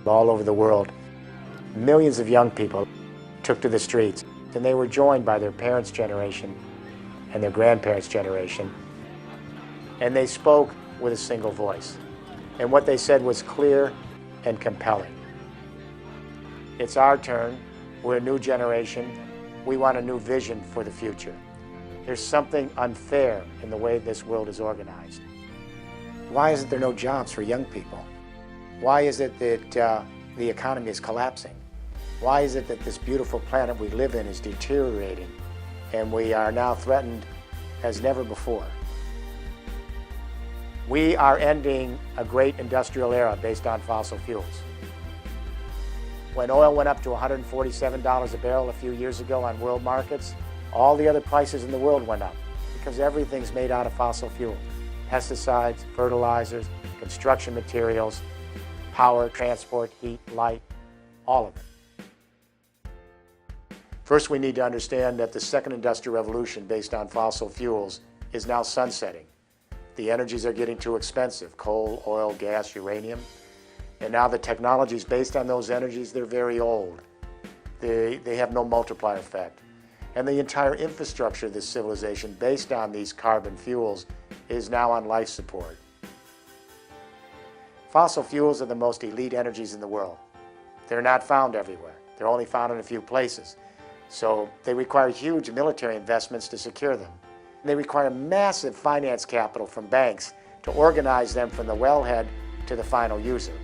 all over the world. Millions of young people took to the streets, and they were joined by their parents' generation and their grandparents' generation, and they spoke with a single voice. And what they said was clear and compelling. It's our turn. We're a new generation. We want a new vision for the future. There's something unfair in the way this world is organized. Why isn't there no jobs for young people? Why is it that the economy is collapsing? Why is it that this beautiful planet we live in is deteriorating and we are now threatened as never before? We are ending a great industrial era based on fossil fuels. When oil went up to $147 a barrel a few years ago on world markets, all the other prices in the world went up because everything's made out of fossil fuel. Pesticides, fertilizers, construction materials, power, transport, heat, light, all of it. First, we need to understand that the second industrial revolution based on fossil fuels is now sunsetting. The energies are getting too expensive: coal, oil, gas, uranium. And now the technologies based on those energies, they're very old. They have no multiplier effect. And the entire infrastructure of this civilization based on these carbon fuels is now on life support. Fossil fuels are the most elite energies in the world. They're not found everywhere. They're only found in a few places. So they require huge military investments to secure them. They require massive finance capital from banks to organize them from the wellhead to the final user.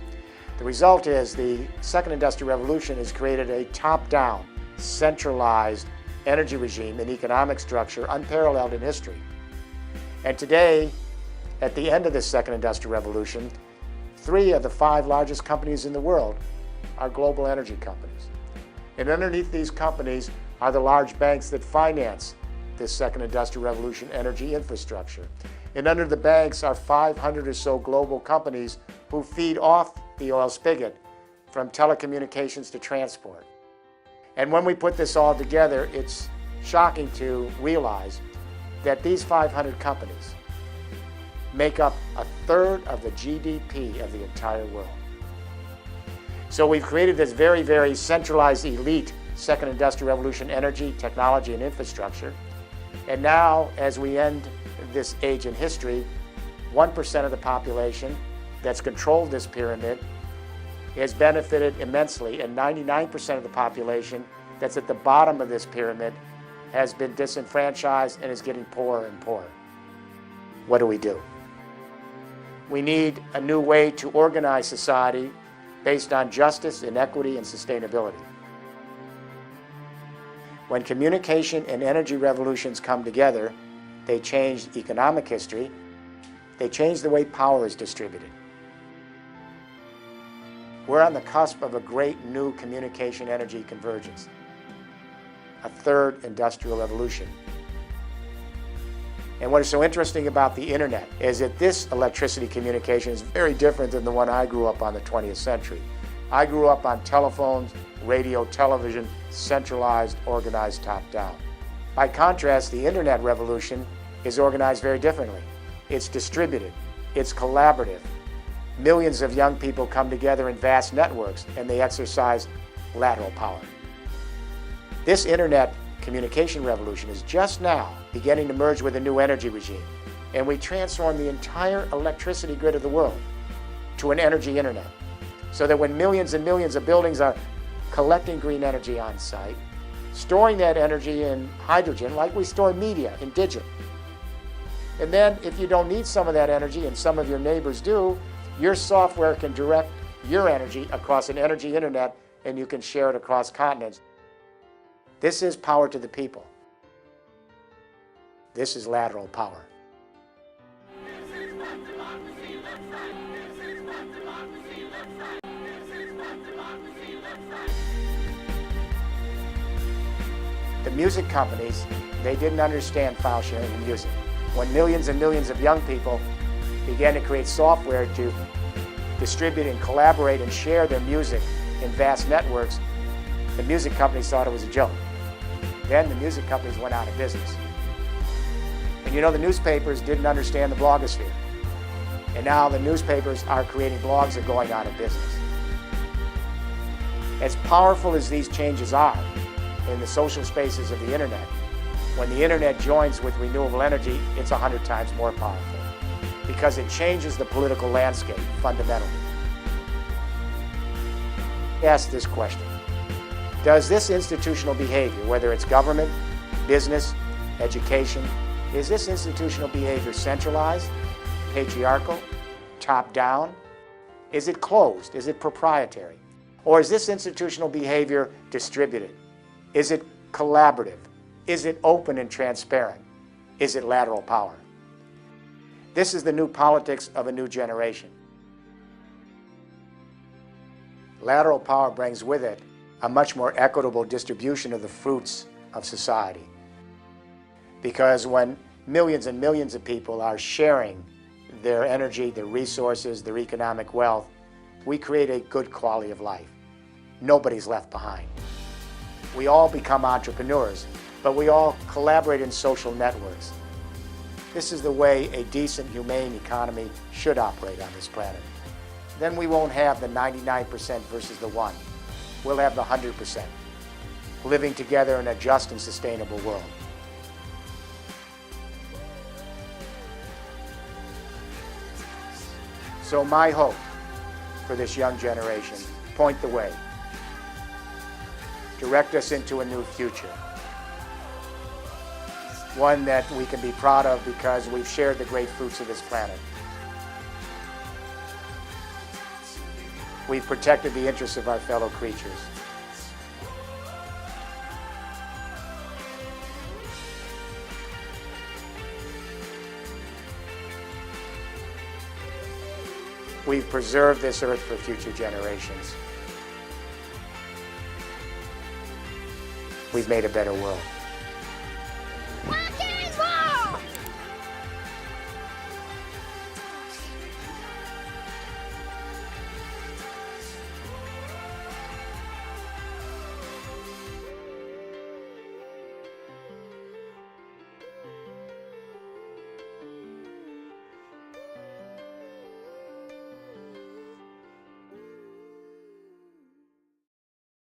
The result is the second industrial revolution has created a top-down, centralized energy regime and economic structure unparalleled in history. And today, at the end of this second industrial revolution, 3 of the 5 largest companies in the world are global energy companies. And underneath these companies are the large banks that finance this second industrial revolution energy infrastructure. And under the banks are 500 or so global companies who feed off the oil spigot from telecommunications to transport. And when we put this all together, it's shocking to realize that these 500 companies make up 1/3 of the GDP of the entire world. So we've created this very, very centralized elite second industrial revolution energy, technology, and infrastructure. And now, as we end this age in history, 1% of the population that's controlled this pyramid has benefited immensely, and 99% of the population that's at the bottom of this pyramid has been disenfranchised and is getting poorer and poorer. What do? We need a new way to organize society based on justice, inequity, and sustainability. When communication and energy revolutions come together, they change economic history, they change the way power is distributed. We're on the cusp of a great new communication energy convergence, a third industrial revolution. And what is so interesting about the internet is that this electricity communication is very different than the one I grew up on the 20th century. I grew up on telephones, radio, television, centralized, organized top-down. By contrast, the internet revolution is organized very differently. It's distributed, it's collaborative. Millions of young people come together in vast networks and they exercise lateral power. This internet communication revolution is just now beginning to merge with a new energy regime, and we transform the entire electricity grid of the world to an energy internet, so that when millions and millions of buildings are collecting green energy on site, storing that energy in hydrogen like we store media in digital. And then if you don't need some of that energy, and some of your neighbors do, your software can direct your energy across an energy internet, and you can share it across continents. This is power to the people. This is lateral power. This is what democracy looks like. This is what democracy looks like. This is what democracy looks like. The music companies, they didn't understand file sharing in music. When millions and millions of young people began to create software to distribute and collaborate and share their music in vast networks, the music companies thought it was a joke. Then the music companies went out of business. And you know, the newspapers didn't understand the blogosphere. And now the newspapers are creating blogs and going out of business. As powerful as these changes are in the social spaces of the internet, when the internet joins with renewable energy, it's 100 times more powerful because it changes the political landscape fundamentally. Ask this question: does this institutional behavior, whether it's government, business, education, is this institutional behavior centralized, patriarchal, top-down? Is it closed? Is it proprietary? Or is this institutional behavior distributed? Is it collaborative? Is it open and transparent? Is it lateral power? This is the new politics of a new generation. Lateral power brings with it a much more equitable distribution of the fruits of society. Because when millions and millions of people are sharing their energy, their resources, their economic wealth, we create a good quality of life. Nobody's left behind. We all become entrepreneurs, but we all collaborate in social networks. This is the way a decent, humane economy should operate on this planet. Then we won't have the 99% versus the 1%. We'll have the 100%, living together in a just and sustainable world. So my hope for this young generation: point the way, direct us into a new future, one that we can be proud of because we've shared the great fruits of this planet. We've protected the interests of our fellow creatures. We've preserved this earth for future generations. We've made a better world.